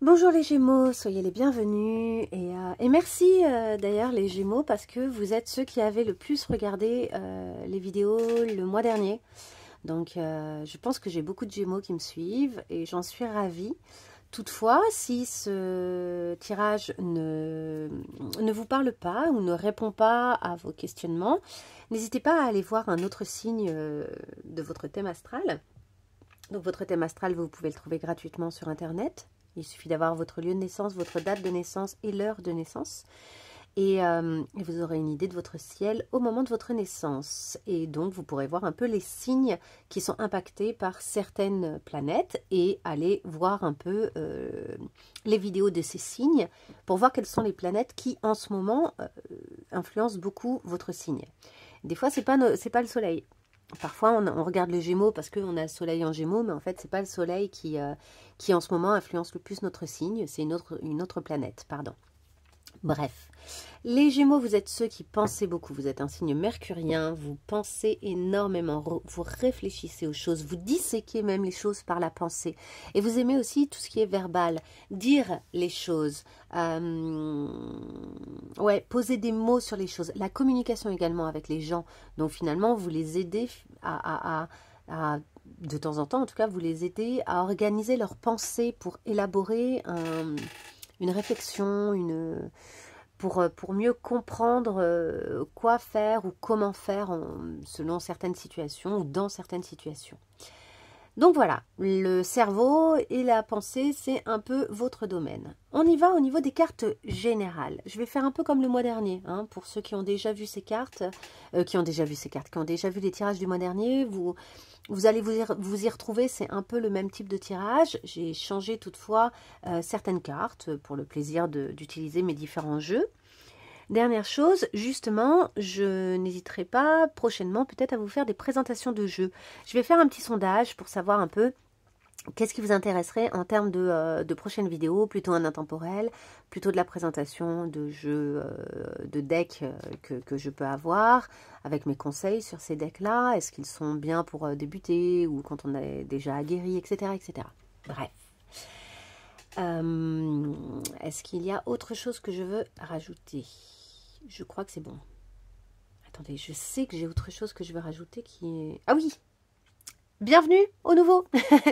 Bonjour les Gémeaux, soyez les bienvenus et merci d'ailleurs les Gémeaux parce que vous êtes ceux qui avaient le plus regardé les vidéos le mois dernier. Donc je pense que j'ai beaucoup de Gémeaux qui me suivent et j'en suis ravie. Toutefois, si ce tirage ne vous parle pas ou ne répond pas à vos questionnements, n'hésitez pas à aller voir un autre signe de votre thème astral. Donc votre thème astral, vous pouvez le trouver gratuitement sur Internet. Il suffit d'avoir votre lieu de naissance, votre date de naissance et l'heure de naissance. Et vous aurez une idée de votre ciel au moment de votre naissance. Et donc, vous pourrez voir un peu les signes qui sont impactés par certaines planètes et aller voir un peu les vidéos de ces signes pour voir quelles sont les planètes qui, en ce moment, influencent beaucoup votre signe. Des fois, c'est pas le soleil. Parfois, on regarde les Gémeaux parce qu'on a le soleil en Gémeaux, mais en fait, c'est pas le soleil qui en ce moment influence le plus notre signe, c'est une autre planète, pardon. Bref, les Gémeaux, vous êtes ceux qui pensez beaucoup, vous êtes un signe mercurien, vous pensez énormément, vous réfléchissez aux choses, vous disséquez même les choses par la pensée. Et vous aimez aussi tout ce qui est verbal, dire les choses, poser des mots sur les choses, la communication également avec les gens. Donc finalement, vous les aidez de temps en temps, en tout cas, vous les aidez à organiser leurs pensées pour élaborer une réflexion, pour mieux comprendre quoi faire ou comment faire selon certaines situations ou dans certaines situations. Donc voilà, le cerveau et la pensée, c'est un peu votre domaine. On y va au niveau des cartes générales. Je vais faire un peu comme le mois dernier, hein, pour ceux qui ont déjà vu ces cartes, qui ont déjà vu les tirages du mois dernier, vous allez vous y retrouver, c'est un peu le même type de tirage. J'ai changé toutefois certaines cartes pour le plaisir d'utiliser mes différents jeux. Dernière chose, justement, je n'hésiterai pas prochainement peut-être à vous faire des présentations de jeux. Je vais faire un petit sondage pour savoir un peu qu'est-ce qui vous intéresserait en termes de prochaines vidéos, plutôt un intemporel, plutôt de la présentation de jeux, de decks que je peux avoir, avec mes conseils sur ces decks-là. Est-ce qu'ils sont bien pour débuter ou quand on est déjà aguerri, etc. etc. Bref. Est-ce qu'il y a autre chose que je veux rajouter? Je crois que c'est bon. Attendez, je sais que j'ai autre chose que je veux rajouter qui est... Ah oui! Bienvenue au nouveau.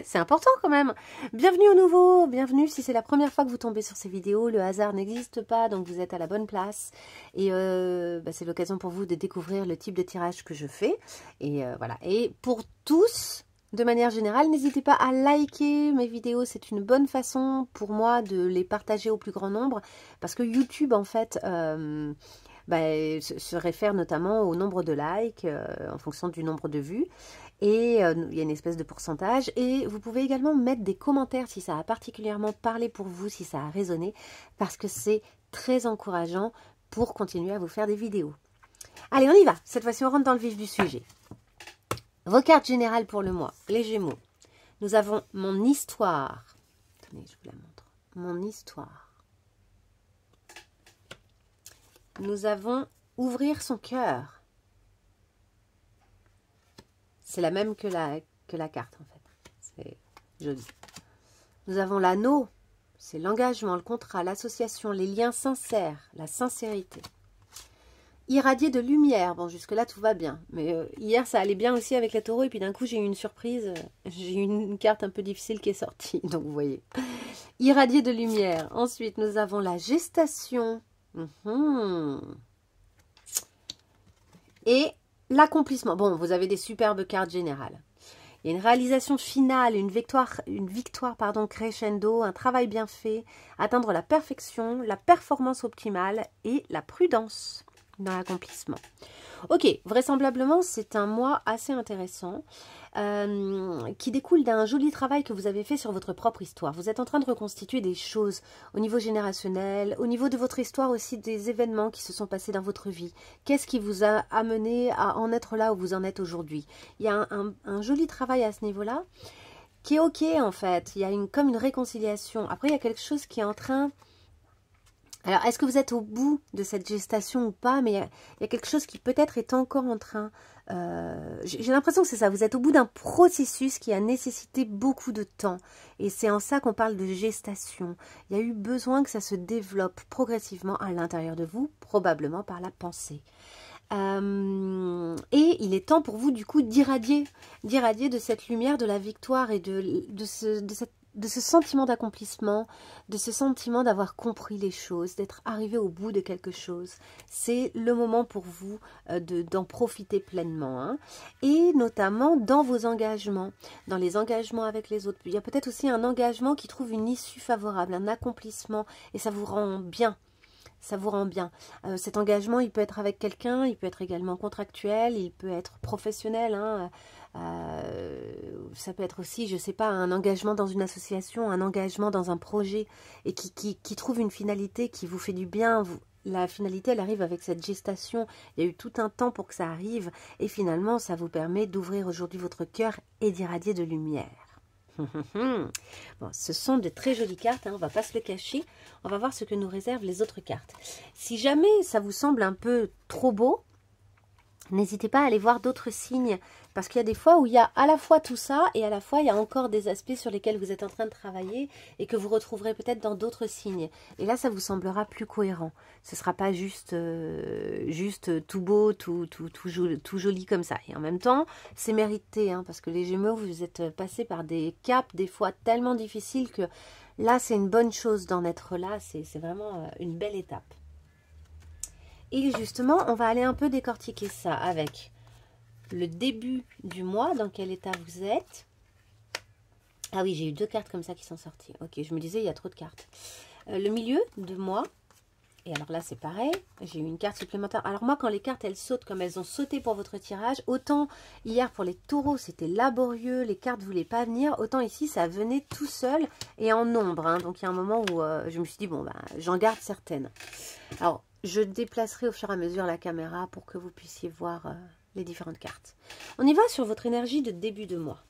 C'est important quand même. Bienvenue au nouveau. Bienvenue si c'est la première fois que vous tombez sur ces vidéos. Le hasard n'existe pas, donc vous êtes à la bonne place. Et c'est l'occasion pour vous de découvrir le type de tirage que je fais. Et voilà. Et pour tous... De manière générale, n'hésitez pas à liker mes vidéos, c'est une bonne façon pour moi de les partager au plus grand nombre, parce que YouTube, en fait, se réfère notamment au nombre de likes, en fonction du nombre de vues, et il y a une espèce de pourcentage, et vous pouvez également mettre des commentaires si ça a particulièrement parlé pour vous, si ça a résonné, parce que c'est très encourageant pour continuer à vous faire des vidéos. Allez, on y va, cette fois-ci on rentre dans le vif du sujet. Vos cartes générales pour le mois, les Gémeaux. Nous avons mon histoire. Attendez, je vous la montre. Mon histoire. Nous avons ouvrir son cœur. C'est la même que la carte, en fait. C'est joli. Nous avons l'anneau. C'est l'engagement, le contrat, l'association, les liens sincères, la sincérité. Irradier de lumière. Bon, jusque-là, tout va bien. Mais hier, ça allait bien aussi avec la taureau. Et puis d'un coup, j'ai eu une surprise. J'ai eu une carte un peu difficile qui est sortie. Donc, vous voyez. Irradier de lumière. Ensuite, nous avons la gestation. Et l'accomplissement. Bon, vous avez des superbes cartes générales. Il y a une réalisation finale, une victoire crescendo, un travail bien fait, atteindre la perfection, la performance optimale et la prudence dans l'accomplissement. Ok, vraisemblablement, c'est un mois assez intéressant qui découle d'un joli travail que vous avez fait sur votre propre histoire. Vous êtes en train de reconstituer des choses au niveau générationnel, au niveau de votre histoire aussi, des événements qui se sont passés dans votre vie. Qu'est-ce qui vous a amené à en être là où vous en êtes aujourd'hui? Il y a un joli travail à ce niveau-là qui est ok en fait. Il y a comme une réconciliation. Après, il y a quelque chose qui est en train Alors, est-ce que vous êtes au bout de cette gestation ou pas? Mais il y a quelque chose qui peut-être est encore en train... j'ai l'impression que c'est ça. Vous êtes au bout d'un processus qui a nécessité beaucoup de temps. Et c'est en ça qu'on parle de gestation. Il y a eu besoin que ça se développe progressivement à l'intérieur de vous, probablement par la pensée. Et il est temps pour vous, du coup, d'irradier de cette lumière de la victoire et de ce sentiment d'accomplissement, de ce sentiment d'avoir compris les choses, d'être arrivé au bout de quelque chose. C'est le moment pour vous d'en profiter pleinement. Hein. Et notamment dans vos engagements, dans les engagements avec les autres. Il y a peut-être aussi un engagement qui trouve une issue favorable, un accomplissement, et ça vous rend bien. Ça vous rend bien. Cet engagement, il peut être avec quelqu'un, il peut être également contractuel, il peut être professionnel. Hein. Ça peut être aussi, je ne sais pas, un engagement dans une association, un engagement dans un projet et qui trouve une finalité qui vous fait du bien. La finalité, elle arrive avec cette gestation. Il y a eu tout un temps pour que ça arrive et finalement, ça vous permet d'ouvrir aujourd'hui votre cœur et d'irradier de lumière. Bon, ce sont de très jolies cartes, hein, on ne va pas se le cacher. On va voir ce que nous réservent les autres cartes. Si jamais ça vous semble un peu trop beau, n'hésitez pas à aller voir d'autres signes. Parce qu'il y a des fois où il y a à la fois tout ça et à la fois il y a encore des aspects sur lesquels vous êtes en train de travailler et que vous retrouverez peut-être dans d'autres signes. Et là, ça vous semblera plus cohérent. Ce ne sera pas juste tout beau, tout joli comme ça. Et en même temps, c'est mérité, hein, parce que les Gémeaux, vous êtes passés par des caps, des fois tellement difficiles que là, c'est une bonne chose d'en être là. C'est vraiment une belle étape. Et justement, on va aller un peu décortiquer ça avec le début du mois, dans quel état vous êtes. Ah oui, j'ai eu 2 cartes comme ça qui sont sorties. Ok, je me disais, il y a trop de cartes. Le milieu de mois. Et alors là, c'est pareil. J'ai eu une carte supplémentaire. Alors moi, quand les cartes, elles sautent comme elles ont sauté pour votre tirage, autant hier pour les taureaux, c'était laborieux, les cartes ne voulaient pas venir. Autant ici, ça venait tout seul et en nombre. Hein. Donc il y a un moment où je me suis dit, bon, ben, j'en garde certaines. Alors, je déplacerai au fur et à mesure la caméra pour que vous puissiez voir les différentes cartes. On y va sur votre énergie de début de mois.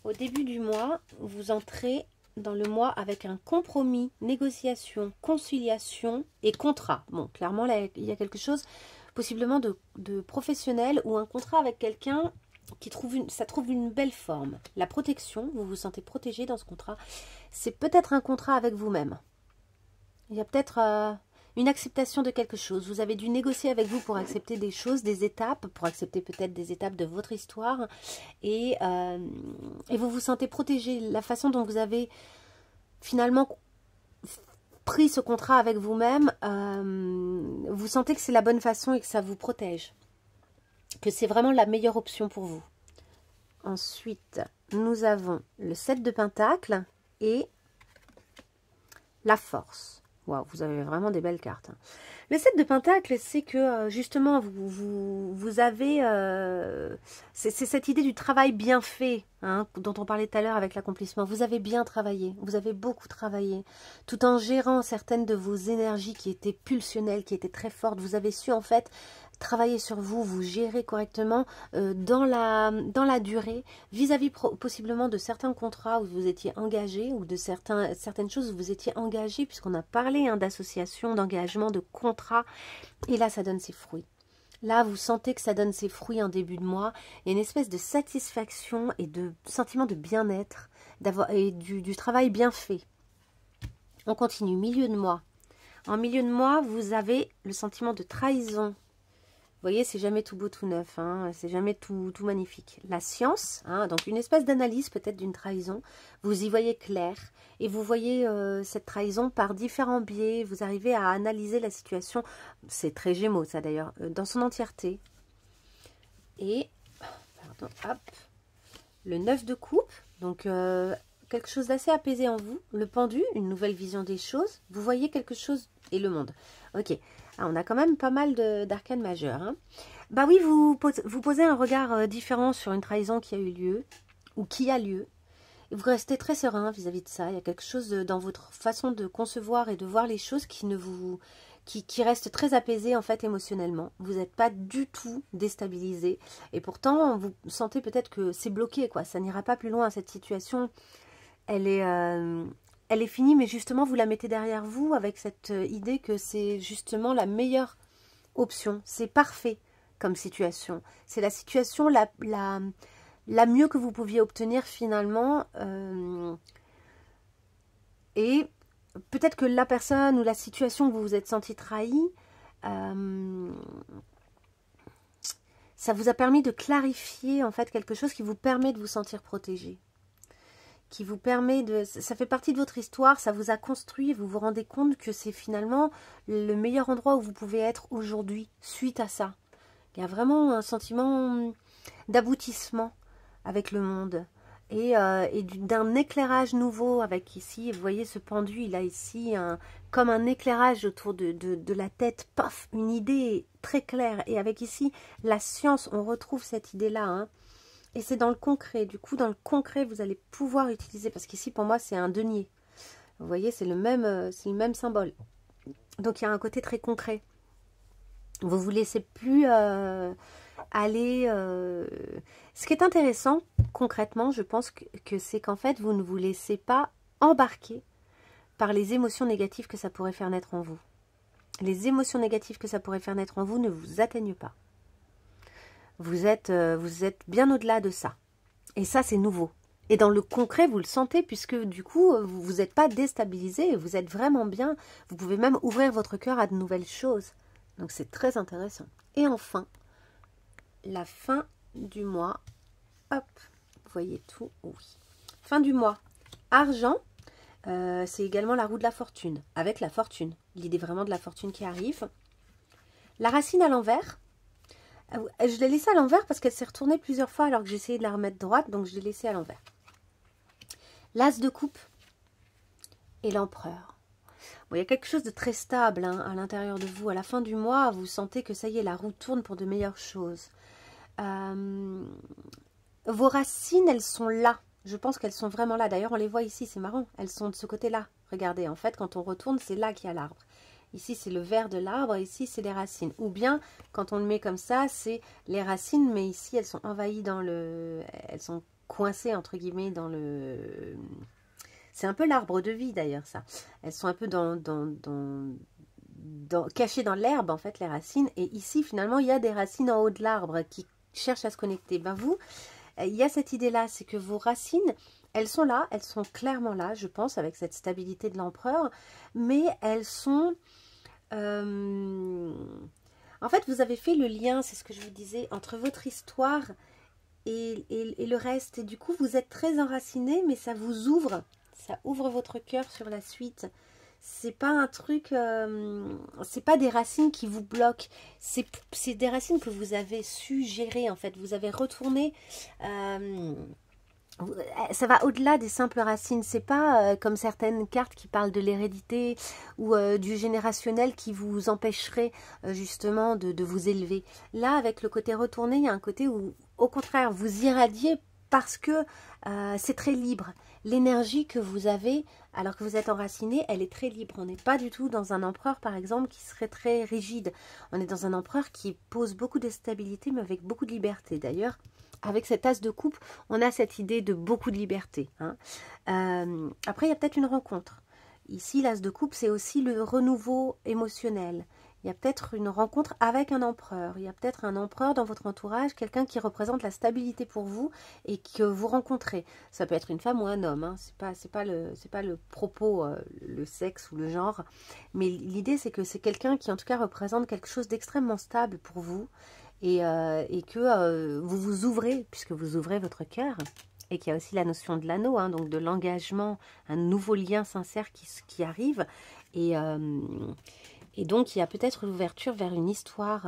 Au début du mois, vous entrez dans le mois avec un compromis, négociation, conciliation et contrat. Bon, clairement, là, il y a quelque chose possiblement de professionnel ou un contrat avec quelqu'un qui trouve une belle forme. La protection, vous vous sentez protégé dans ce contrat. C'est peut-être un contrat avec vous-même. Il y a peut-être... une acceptation de quelque chose. Vous avez dû négocier avec vous pour accepter des choses, des étapes, pour accepter peut-être des étapes de votre histoire. Et vous vous sentez protégé. La façon dont vous avez finalement pris ce contrat avec vous-même, vous sentez que c'est la bonne façon et que ça vous protège. Que c'est vraiment la meilleure option pour vous. Ensuite, nous avons le 7 de Pentacles et la force. Waouh, vous avez vraiment des belles cartes. Hein. Le 7 de Pentacle, c'est que justement, vous avez... c'est cette idée du travail bien fait, hein, dont on parlait tout à l'heure avec l'accomplissement. Vous avez bien travaillé, vous avez beaucoup travaillé, tout en gérant certaines de vos énergies qui étaient pulsionnelles, qui étaient très fortes. Vous avez su en fait travailler sur vous, vous gérer correctement dans la durée, vis-à-vis possiblement de certains contrats où vous étiez engagé, ou de certaines choses où vous étiez engagé, puisqu'on a parlé hein, d'association, d'engagement, de contrat, et là ça donne ses fruits. Là, vous sentez que ça donne ses fruits en début de mois. Il y a une espèce de satisfaction et de sentiment de bien-être et du travail bien fait. On continue, milieu de mois. En milieu de mois, vous avez le sentiment de trahison. Vous voyez, c'est jamais tout beau, tout neuf, hein, c'est jamais tout magnifique. La science, hein, donc une espèce d'analyse peut-être d'une trahison, vous y voyez clair et vous voyez cette trahison par différents biais, vous arrivez à analyser la situation, c'est très Gémeaux ça d'ailleurs, dans son entièreté. Et, pardon, hop, le 9 de coupe, donc quelque chose d'assez apaisé en vous, le pendu, une nouvelle vision des choses, vous voyez quelque chose et le monde. Ok. Ah, on a quand même pas mal d'arcanes majeures. Hein. Bah oui, vous posez un regard différent sur une trahison qui a eu lieu, ou qui a lieu. Et vous restez très serein vis-à-vis de ça. Il y a quelque chose dans votre façon de concevoir et de voir les choses qui reste très apaisé en fait émotionnellement. Vous n'êtes pas du tout déstabilisé. Et pourtant, vous sentez peut-être que c'est bloqué, quoi. Ça n'ira pas plus loin, cette situation. Elle est... elle est finie, mais justement, vous la mettez derrière vous avec cette idée que c'est justement la meilleure option. C'est parfait comme situation. C'est la situation la mieux que vous pouviez obtenir finalement. Et peut-être que la personne ou la situation où vous vous êtes senti trahi, ça vous a permis de clarifier en fait quelque chose qui vous permet de vous sentir protégé. Qui vous permet de... Ça fait partie de votre histoire, ça vous a construit, vous vous rendez compte que c'est finalement le meilleur endroit où vous pouvez être aujourd'hui, suite à ça. Il y a vraiment un sentiment d'aboutissement avec le monde et d'un éclairage nouveau avec ici, vous voyez ce pendu, il a ici comme un éclairage autour de la tête, paf, une idée très claire. Et avec ici la science, on retrouve cette idée-là, hein. Et c'est dans le concret. Du coup, dans le concret, vous allez pouvoir utiliser, parce qu'ici, pour moi, c'est un denier. Vous voyez, c'est le même symbole. Donc, il y a un côté très concret. Vous ne vous laissez plus aller... Ce qui est intéressant, concrètement, je pense que c'est qu'en fait, vous ne vous laissez pas embarquer par les émotions négatives que ça pourrait faire naître en vous. Les émotions négatives que ça pourrait faire naître en vous ne vous atteignent pas. Vous êtes bien au-delà de ça. Et ça, c'est nouveau. Et dans le concret, vous le sentez, puisque du coup, vous n'êtes pas déstabilisé, vous êtes vraiment bien. Vous pouvez même ouvrir votre cœur à de nouvelles choses. Donc, c'est très intéressant. Et enfin, la fin du mois. Hop, vous voyez tout, oui. Fin du mois. Argent, c'est également la roue de la fortune, avec la fortune. L'idée vraiment de la fortune qui arrive. La racine à l'envers. Je l'ai laissée à l'envers parce qu'elle s'est retournée plusieurs fois alors que j'ai essayé de la remettre droite, donc je l'ai laissée à l'envers. L'as de coupe et l'empereur. Bon, il y a quelque chose de très stable hein, à l'intérieur de vous. À la fin du mois, vous sentez que ça y est, la roue tourne pour de meilleures choses. Vos racines, elles sont là. Je pense qu'elles sont vraiment là. D'ailleurs, on les voit ici, c'est marrant. Elles sont de ce côté-là. Regardez, en fait, quand on retourne, c'est là qu'il y a l'arbre. Ici, c'est le vert de l'arbre, ici, c'est les racines. Ou bien, quand on le met comme ça, c'est les racines, mais ici, elles sont envahies dans le... Elles sont coincées, entre guillemets, dans le... C'est un peu l'arbre de vie, d'ailleurs, ça. Elles sont un peu cachées dans l'herbe, en fait, les racines. Et ici, finalement, il y a des racines en haut de l'arbre qui cherchent à se connecter. Ben, vous, il y a cette idée-là, c'est que vos racines... Elles sont là, elles sont clairement là, je pense, avec cette stabilité de l'empereur. Mais elles sont... En fait, vous avez fait le lien, c'est ce que je vous disais, entre votre histoire et le reste. Et du coup, vous êtes très enraciné, mais ça vous ouvre. Ça ouvre votre cœur sur la suite. C'est pas un truc... c'est pas des racines qui vous bloquent. C'est des racines que vous avez su gérer, en fait. Vous avez retourné... ça va au-delà des simples racines, c'est pas comme certaines cartes qui parlent de l'hérédité ou du générationnel qui vous empêcherait justement de vous élever. Là, avec le côté retourné, il y a un côté où, au contraire, vous irradiez parce que c'est très libre. L'énergie que vous avez, alors que vous êtes enraciné, elle est très libre. On n'est pas du tout dans un empereur, par exemple, qui serait très rigide. On est dans un empereur qui pose beaucoup de stabilité, mais avec beaucoup de liberté. D'ailleurs, avec cet as de coupe, on a cette idée de beaucoup de liberté. Hein. Après, il y a peut-être une rencontre. Ici, l'as de coupe, c'est aussi le renouveau émotionnel. Il y a peut-être une rencontre avec un empereur. Il y a peut-être un empereur dans votre entourage, quelqu'un qui représente la stabilité pour vous et que vous rencontrez. Ça peut être une femme ou un homme. Hein. C'est pas le propos, le sexe ou le genre. Mais l'idée, c'est que c'est quelqu'un qui, en tout cas, représente quelque chose d'extrêmement stable pour vous. Et que vous vous ouvrez, puisque vous ouvrez votre cœur, et qu'il y a aussi la notion de l'anneau, hein, donc de l'engagement, un nouveau lien sincère qui arrive, et donc il y a peut-être l'ouverture vers une histoire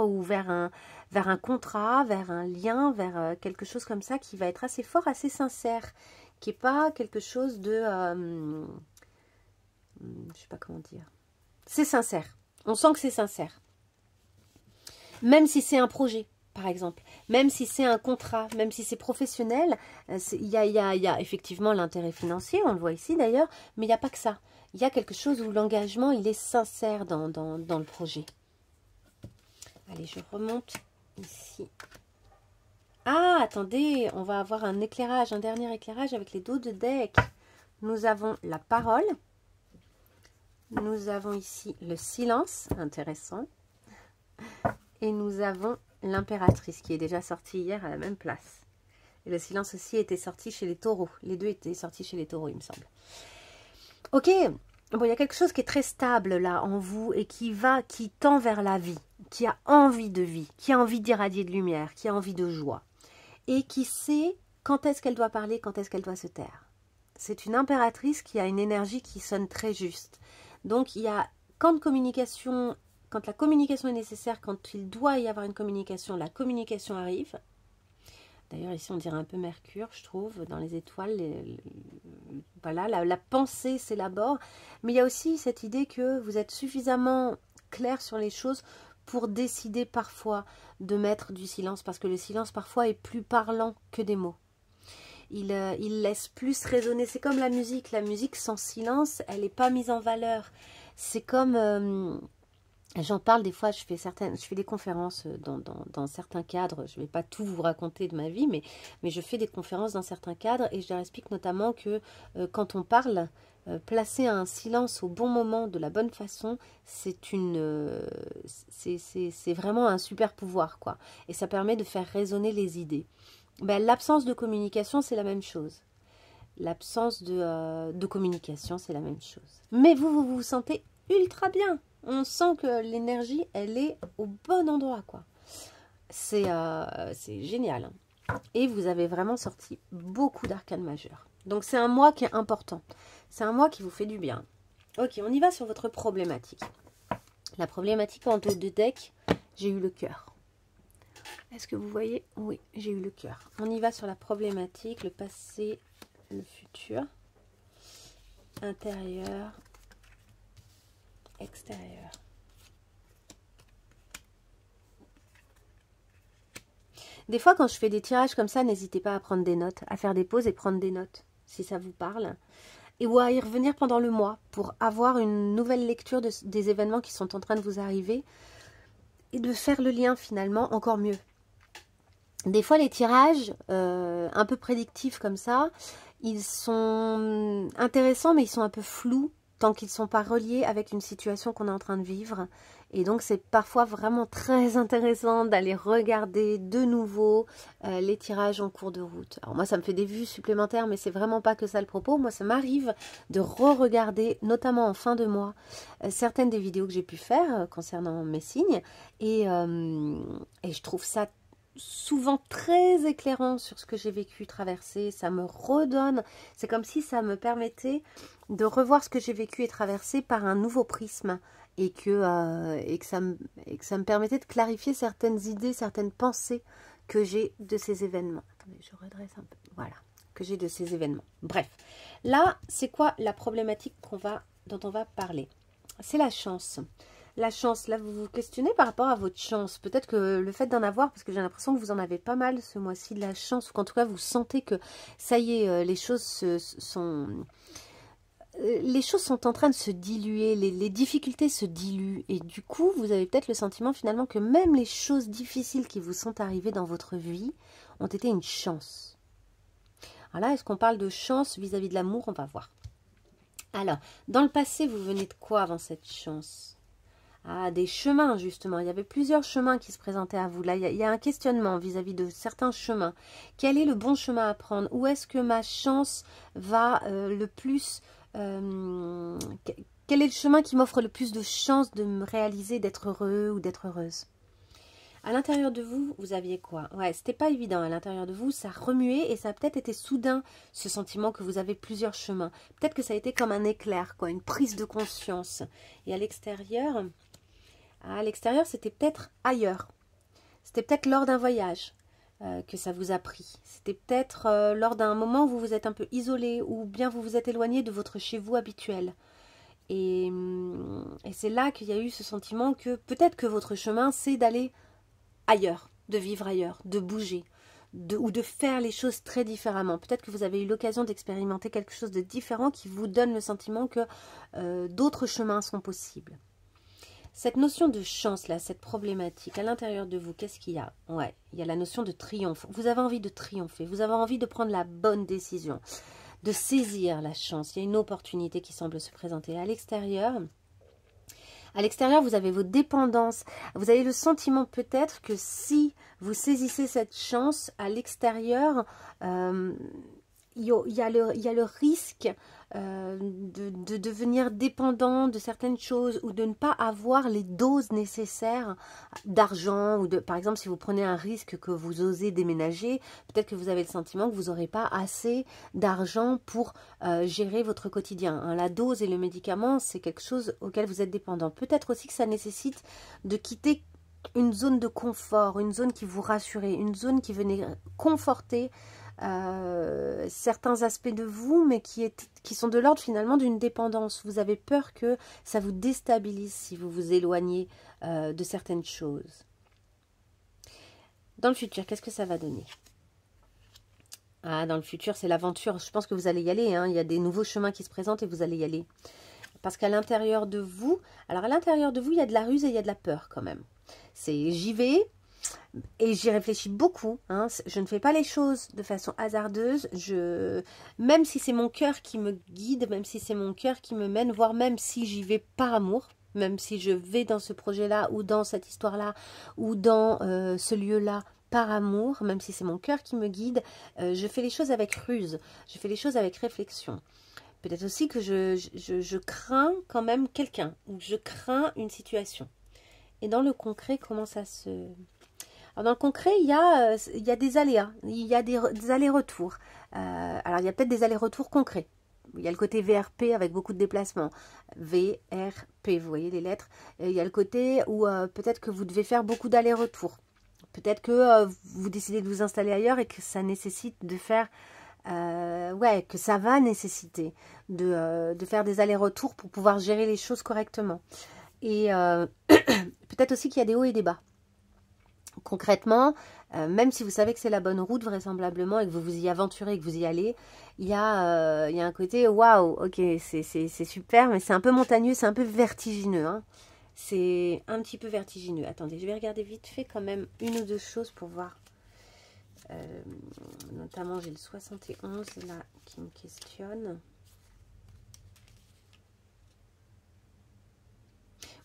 ou vers un contrat, vers un lien, vers quelque chose comme ça qui va être assez fort, assez sincère, qui n'est pas quelque chose de... je sais pas comment dire. C'est sincère, on sent que c'est sincère. Même si c'est un projet, par exemple, même si c'est un contrat, même si c'est professionnel, il y a effectivement l'intérêt financier, on le voit ici d'ailleurs, mais il n'y a pas que ça. Il y a quelque chose où l'engagement, il est sincère dans le projet. Allez, je remonte ici. Ah, attendez, on va avoir un éclairage, un dernier éclairage avec les dos de deck. nous avons la parole. Nous avons ici le silence, intéressant. Et nous avons l'impératrice qui est déjà sortie hier à la même place. Et le silence aussi était sorti chez les taureaux. Les deux étaient sortis chez les taureaux, il me semble. Ok, bon, il y a quelque chose qui est très stable là en vous et qui tend vers la vie, qui a envie de vie, qui a envie d'irradier de lumière, qui a envie de joie. Et qui sait quand est-ce qu'elle doit parler, quand est-ce qu'elle doit se taire. C'est une impératrice qui a une énergie qui sonne très juste. Donc, il y a quand la communication est nécessaire, quand il doit y avoir une communication, la communication arrive. D'ailleurs, ici, on dirait un peu Mercure, je trouve, dans les étoiles. Voilà, la pensée s'élabore. Mais il y a aussi cette idée que vous êtes suffisamment clair sur les choses pour décider parfois de mettre du silence, parce que le silence, parfois, est plus parlant que des mots. Il laisse plus résonner. C'est comme la musique sans silence, elle n'est pas mise en valeur. C'est comme, j'en parle des fois, je fais des conférences dans certains cadres, je ne vais pas tout vous raconter de ma vie, mais je fais des conférences dans certains cadres, et je leur explique notamment que quand on parle, placer un silence au bon moment, de la bonne façon, c'est vraiment un super pouvoir, quoi. Et ça permet de faire résonner les idées. Ben, l'absence de communication, c'est la même chose. L'absence de communication, c'est la même chose. Mais vous vous sentez ultra bien. On sent que l'énergie, elle est au bon endroit, quoi. C'est génial. Et vous avez vraiment sorti beaucoup d'arcanes majeures. Donc, c'est un mois qui est important. C'est un mois qui vous fait du bien. Ok, on y va sur votre problématique. La problématique en dos de deck, j'ai eu le cœur. Est-ce que vous voyez? Oui, j'ai eu le cœur. On y va sur la problématique, le passé, le futur, intérieur, extérieur. Des fois, quand je fais des tirages comme ça, n'hésitez pas à prendre des notes, à faire des pauses et prendre des notes, si ça vous parle. Et ou à y revenir pendant le mois pour avoir une nouvelle lecture des événements qui sont en train de vous arriver et de faire le lien finalement encore mieux. Des fois, les tirages un peu prédictifs comme ça, ils sont intéressants, mais ils sont un peu flous tant qu'ils ne sont pas reliés avec une situation qu'on est en train de vivre. Et donc, c'est parfois vraiment très intéressant d'aller regarder de nouveau les tirages en cours de route. Alors moi, ça me fait des vues supplémentaires, mais c'est vraiment pas que ça le propos. Moi, ça m'arrive de re-regarder, notamment en fin de mois, certaines des vidéos que j'ai pu faire concernant mes signes. Et je trouve ça souvent très éclairant sur ce que j'ai vécu, traversé. Ça me redonne, c'est comme si ça me permettait de revoir ce que j'ai vécu et traversé par un nouveau prisme, et que ça me permettait de clarifier certaines idées, certaines pensées que j'ai de ces événements. Attendez, je redresse un peu. Voilà, que j'ai de ces événements. Bref, là, c'est quoi la problématique dont on va parler? C'est la chance. La chance, là, vous vous questionnez par rapport à votre chance. Peut-être que le fait d'en avoir, parce que j'ai l'impression que vous en avez pas mal ce mois-ci de la chance, ou qu'en tout cas, vous sentez que, ça y est, les choses sont en train de se diluer, les difficultés se diluent. Et du coup, vous avez peut-être le sentiment finalement que même les choses difficiles qui vous sont arrivées dans votre vie ont été une chance. Alors là, est-ce qu'on parle de chance vis-à-vis de l'amour? On va voir. Alors, dans le passé, vous venez de quoi avant cette chance? Ah, des chemins, justement. Il y avait plusieurs chemins qui se présentaient à vous. Là, il y a un questionnement vis-à-vis de certains chemins. Quel est le bon chemin à prendre? Où est-ce que ma chance va le plus... quel est le chemin qui m'offre le plus de chances de me réaliser, d'être heureux ou d'être heureuse? À l'intérieur de vous, vous aviez quoi? Ouais, c'était pas évident. À l'intérieur de vous, ça remuait et ça a peut-être été soudain, ce sentiment que vous avez plusieurs chemins. Peut-être que ça a été comme un éclair, quoi, une prise de conscience. Et à l'extérieur... À l'extérieur, c'était peut-être ailleurs. C'était peut-être lors d'un voyage que ça vous a pris. C'était peut-être lors d'un moment où vous vous êtes un peu isolé, ou bien vous vous êtes éloigné de votre chez-vous habituel. Et c'est là qu'il y a eu ce sentiment que peut-être que votre chemin, c'est d'aller ailleurs, de vivre ailleurs, de bouger, ou de faire les choses très différemment. Peut-être que vous avez eu l'occasion d'expérimenter quelque chose de différent qui vous donne le sentiment que d'autres chemins sont possibles. Cette notion de chance, là, cette problématique, à l'intérieur de vous, qu'est-ce qu'il y a? Ouais, il y a la notion de triomphe. Vous avez envie de triompher, vous avez envie de prendre la bonne décision, de saisir la chance. Il y a une opportunité qui semble se présenter à l'extérieur. À l'extérieur, vous avez vos dépendances. Vous avez le sentiment peut-être que si vous saisissez cette chance à l'extérieur, il y a le risque de devenir dépendant de certaines choses ou de ne pas avoir les doses nécessaires d'argent. Ou par exemple, si vous prenez un risque que vous osez déménager, peut-être que vous avez le sentiment que vous n'aurez pas assez d'argent pour gérer votre quotidien. Hein. La dose et le médicament, c'est quelque chose auquel vous êtes dépendant. Peut-être aussi que ça nécessite de quitter une zone de confort, une zone qui vous rassurait, une zone qui venait conforter certains aspects de vous, mais qui sont de l'ordre finalement d'une dépendance. Vous avez peur que ça vous déstabilise si vous vous éloignez de certaines choses. Dans le futur, qu'est-ce que ça va donner? Ah, dans le futur, c'est l'aventure. Je pense que vous allez y aller. Hein. Il y a des nouveaux chemins qui se présentent et vous allez y aller. Parce qu'à l'intérieur de vous, alors à l'intérieur de vous, il y a de la ruse et il y a de la peur quand même. C'est j'y vais. Et j'y réfléchis beaucoup, hein. Je ne fais pas les choses de façon hasardeuse, même si c'est mon cœur qui me guide, même si c'est mon cœur qui me mène, voire même si j'y vais par amour, même si je vais dans ce projet-là, ou dans cette histoire-là, ou dans ce lieu-là, par amour, même si c'est mon cœur qui me guide, je fais les choses avec ruse, je fais les choses avec réflexion. Peut-être aussi que je crains quand même quelqu'un, ou je crains une situation. Et dans le concret, comment ça se... Alors dans le concret, il y a des aléas, il y a des allers-retours. Alors il y a peut-être des allers-retours concrets. Il y a le côté VRP avec beaucoup de déplacements. VRP, vous voyez les lettres. Et il y a le côté où peut-être que vous devez faire beaucoup d'allers-retours. Peut-être que vous décidez de vous installer ailleurs et que ça nécessite de faire... que ça va nécessiter de faire des allers-retours pour pouvoir gérer les choses correctement. Et peut-être aussi qu'il y a des hauts et des bas. Concrètement, même si vous savez que c'est la bonne route vraisemblablement et que vous vous y aventurez et que vous y allez, il y a un côté waouh, ok, c'est super, mais c'est un peu montagneux, c'est un peu vertigineux. Hein. C'est un petit peu vertigineux. Attendez, je vais regarder vite fait quand même une ou deux choses pour voir. Notamment, j'ai le 71 là qui me questionne.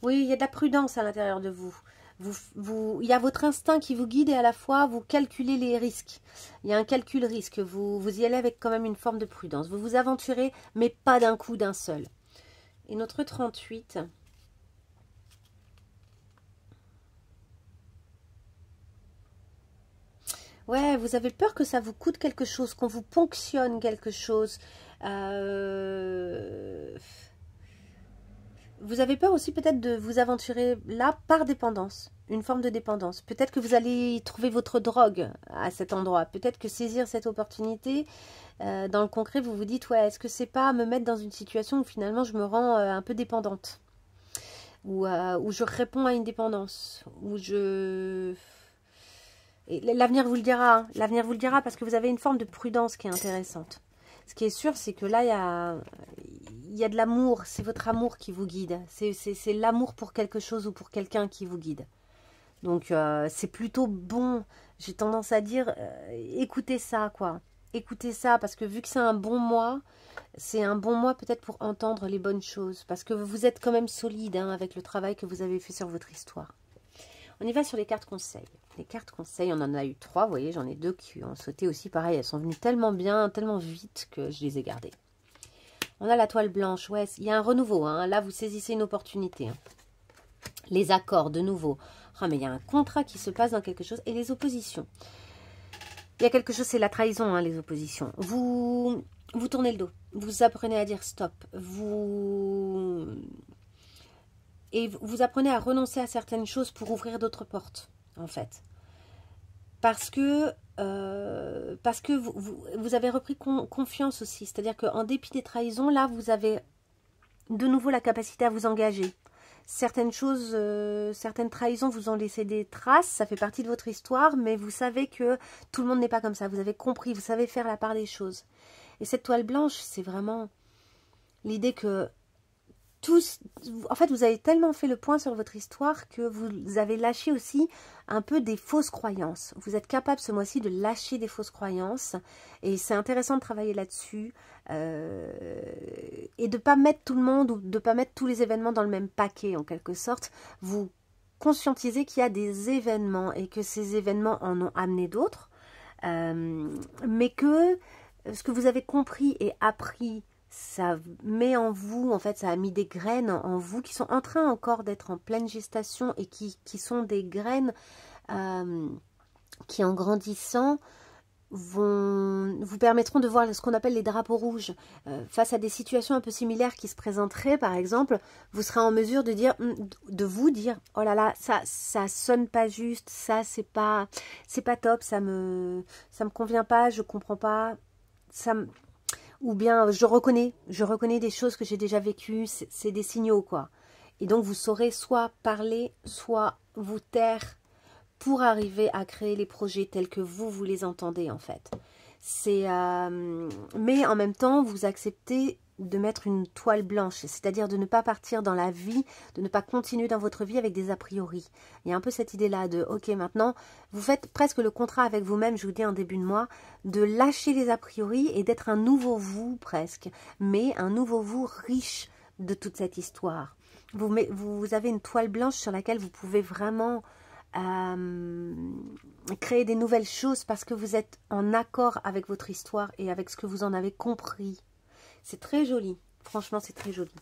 Oui, il y a de la prudence à l'intérieur de vous. Il y a votre instinct qui vous guide et à la fois vous calculez les risques. Il y a un calcul risque. Vous y allez avec quand même une forme de prudence. Vous vous aventurez, mais pas d'un coup, d'un seul. Et notre 38. Ouais, vous avez peur que ça vous coûte quelque chose, qu'on vous ponctionne quelque chose. Vous avez peur aussi peut-être de vous aventurer là par dépendance, une forme de dépendance. Peut-être que vous allez trouver votre drogue à cet endroit. Peut-être que saisir cette opportunité, dans le concret, vous vous dites, ouais, est-ce que c'est pas me mettre dans une situation où finalement je me rends un peu dépendante, où je réponds à une dépendance, où je... L'avenir vous le dira, hein. L'avenir vous le dira parce que vous avez une forme de prudence qui est intéressante. Ce qui est sûr, c'est que là, il y a de l'amour. C'est votre amour qui vous guide. C'est l'amour pour quelque chose ou pour quelqu'un qui vous guide. Donc, c'est plutôt bon. J'ai tendance à dire, écoutez ça, quoi. Écoutez ça, parce que vu que c'est un bon mois, peut-être pour entendre les bonnes choses. Parce que vous êtes quand même solide hein, avec le travail que vous avez fait sur votre histoire. On y va sur les cartes conseils. Les cartes conseils, on en a eu 3, vous voyez, j'en ai 2 qui ont sauté aussi. Pareil, elles sont venues tellement bien, tellement vite que je les ai gardées. On a la toile blanche, ouais, il y a un renouveau. Hein. Là, vous saisissez une opportunité. Hein. Les accords, de nouveau. Oh, mais il y a un contrat qui se passe dans quelque chose. Et les oppositions. Il y a quelque chose, c'est la trahison, hein, les oppositions. Vous tournez le dos. Vous apprenez à dire stop. Et vous apprenez à renoncer à certaines choses pour ouvrir d'autres portes, en fait. Parce que vous avez repris confiance aussi. C'est-à-dire qu'en dépit des trahisons, là, vous avez de nouveau la capacité à vous engager. Certaines choses, certaines trahisons vous ont laissé des traces, ça fait partie de votre histoire, mais vous savez que tout le monde n'est pas comme ça. Vous avez compris, vous savez faire la part des choses. Et cette toile blanche, c'est vraiment l'idée que en fait, vous avez tellement fait le point sur votre histoire que vous avez lâché aussi un peu des fausses croyances. Vous êtes capable ce mois-ci de lâcher des fausses croyances et c'est intéressant de travailler là-dessus et de ne pas mettre tout le monde ou de ne pas mettre tous les événements dans le même paquet en quelque sorte. Vous conscientisez qu'il y a des événements et que ces événements en ont amené d'autres, mais que ce que vous avez compris et appris, ça met en vous, en fait, ça a mis des graines en vous qui sont en train encore d'être en pleine gestation et qui sont des graines qui, en grandissant, vous permettront de voir ce qu'on appelle les drapeaux rouges. Face à des situations un peu similaires qui se présenteraient, par exemple, vous serez en mesure de vous dire, oh là là, ça sonne pas juste, ça c'est pas top, ça me convient pas, je comprends pas, ou bien je reconnais des choses que j'ai déjà vécues, c'est des signaux quoi. Et donc vous saurez soit parler, soit vous taire pour arriver à créer les projets tels que vous les entendez en fait. Mais en même temps vous acceptez de mettre une toile blanche, c'est-à-dire de ne pas partir dans la vie, de ne pas continuer dans votre vie avec des a priori. Il y a un peu cette idée-là de, ok, maintenant, vous faites presque le contrat avec vous-même, je vous dis en début de mois, de lâcher les a priori et d'être un nouveau vous presque, mais un nouveau vous riche de toute cette histoire. Vous avez une toile blanche sur laquelle vous pouvez vraiment créer des nouvelles choses parce que vous êtes en accord avec votre histoire et avec ce que vous en avez compris. C'est très joli, franchement c'est très joli.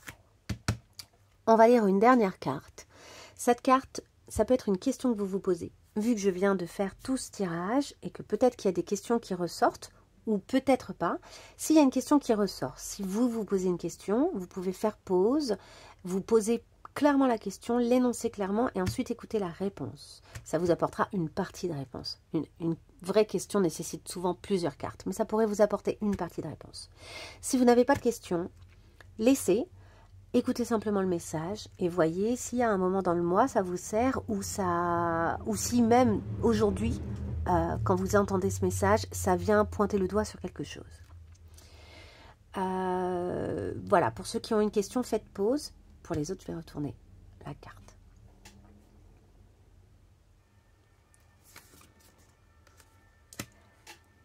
On va lire une dernière carte. Cette carte, ça peut être une question que vous vous posez. Vu que je viens de faire tout ce tirage et que peut-être qu'il y a des questions qui ressortent, ou peut-être pas, s'il y a une question qui ressort, si vous vous posez une question, vous pouvez faire pause, vous posez clairement la question, l'énoncer clairement et ensuite écouter la réponse. Ça vous apportera une partie de réponse. Une vraie question nécessite souvent plusieurs cartes, mais ça pourrait vous apporter une partie de réponse. Si vous n'avez pas de question, laissez, écoutez simplement le message et voyez s'il y a un moment dans le mois ça vous sert ou si même aujourd'hui, quand vous entendez ce message, ça vient pointer le doigt sur quelque chose. Voilà, pour ceux qui ont une question, faites pause. Pour les autres, je vais retourner la carte.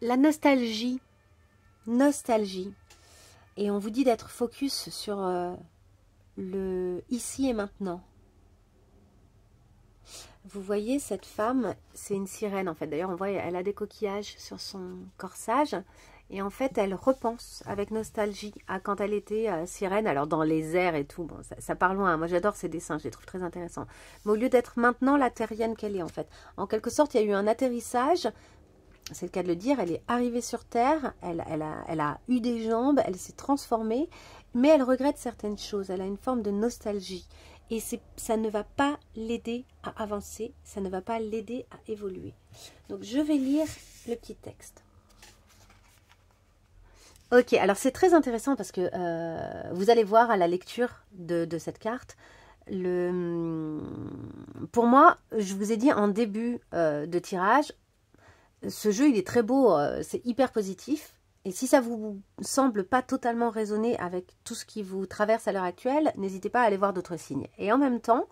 La nostalgie. Nostalgie. Et on vous dit d'être focus sur le ici et maintenant. Vous voyez cette femme, c'est une sirène en fait. D'ailleurs, on voit, elle a des coquillages sur son corsage. Et en fait, elle repense avec nostalgie à quand elle était sirène, alors dans les airs et tout. Bon, ça part loin. Moi, j'adore ces dessins, je les trouve très intéressants. Mais au lieu d'être maintenant la terrienne qu'elle est en fait. En quelque sorte, il y a eu un atterrissage. C'est le cas de le dire. Elle est arrivée sur Terre. Elle a eu des jambes. Elle s'est transformée. Mais elle regrette certaines choses. Elle a une forme de nostalgie. Et ça ne va pas l'aider à avancer. Ça ne va pas l'aider à évoluer. Donc, je vais lire le petit texte. Ok, alors c'est très intéressant parce que vous allez voir à la lecture de cette carte, pour moi, je vous ai dit en début de tirage, ce jeu il est très beau, c'est hyper positif. Et si ça vous semble pas totalement résonner avec tout ce qui vous traverse à l'heure actuelle, n'hésitez pas à aller voir d'autres signes. Et en même temps,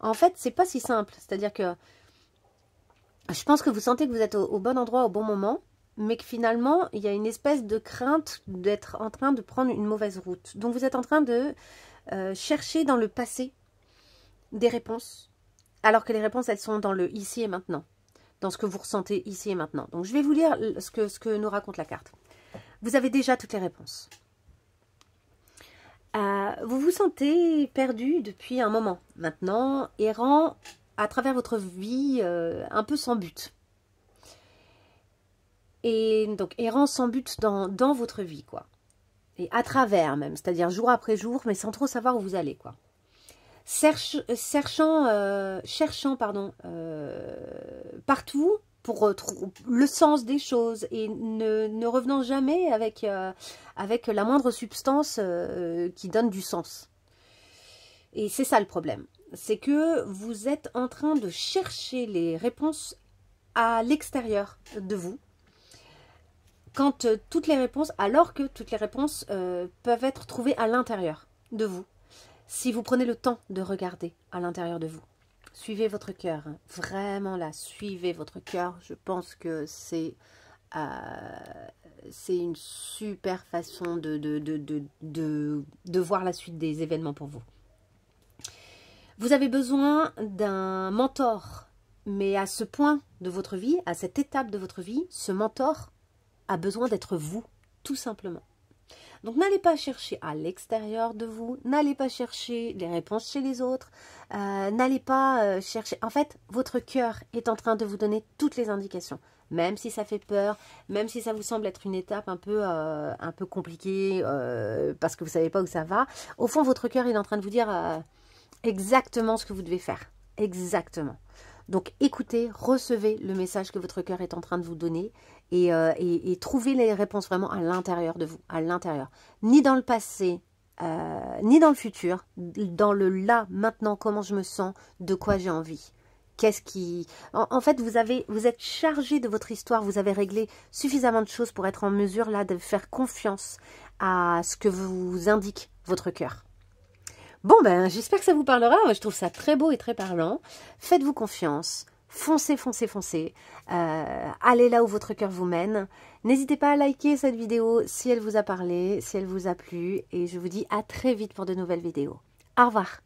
en fait, c'est pas si simple. C'est-à-dire que je pense que vous sentez que vous êtes au bon endroit au bon moment, mais que finalement, il y a une espèce de crainte d'être en train de prendre une mauvaise route. Donc, vous êtes en train de chercher dans le passé des réponses, alors que les réponses, elles sont dans le ici et maintenant, dans ce que vous ressentez ici et maintenant. Donc, je vais vous lire ce que nous raconte la carte. Vous avez déjà toutes les réponses. Vous vous sentez perdu depuis un moment maintenant, errant à travers votre vie, un peu sans but. Et donc, errant sans but dans votre vie, quoi. Et à travers même, c'est-à-dire jour après jour, mais sans trop savoir où vous allez, quoi. Cherchant partout pour le sens des choses et ne revenant jamais avec la moindre substance qui donne du sens. Et c'est ça le problème. C'est que vous êtes en train de chercher les réponses à l'extérieur de vous. Quand toutes les réponses, alors que toutes les réponses peuvent être trouvées à l'intérieur de vous. si vous prenez le temps de regarder à l'intérieur de vous. Suivez votre cœur, hein. Vraiment là, suivez votre cœur. Je pense que c'est une super façon de voir la suite des événements pour vous. Vous avez besoin d'un mentor, mais à ce point de votre vie, à cette étape de votre vie, ce mentor a besoin d'être vous, tout simplement. Donc n'allez pas chercher à l'extérieur de vous, n'allez pas chercher les réponses chez les autres, n'allez pas chercher... En fait, votre cœur est en train de vous donner toutes les indications. Même si ça fait peur, même si ça vous semble être une étape un peu compliquée parce que vous ne savez pas où ça va, au fond, votre cœur est en train de vous dire exactement ce que vous devez faire. Exactement. Donc écoutez, recevez le message que votre cœur est en train de vous donner et trouvez les réponses vraiment à l'intérieur de vous, à l'intérieur. Ni dans le passé, ni dans le futur, dans le là, maintenant, comment je me sens, de quoi j'ai envie. Qu'est-ce qui... En fait, vous êtes chargé de votre histoire, vous avez réglé suffisamment de choses pour être en mesure là de faire confiance à ce que vous indique votre cœur. Bon, ben, j'espère que ça vous parlera. Moi, je trouve ça très beau et très parlant. Faites-vous confiance. Foncez, foncez, foncez. Allez là où votre cœur vous mène. N'hésitez pas à liker cette vidéo si elle vous a parlé, si elle vous a plu. Et je vous dis à très vite pour de nouvelles vidéos. Au revoir.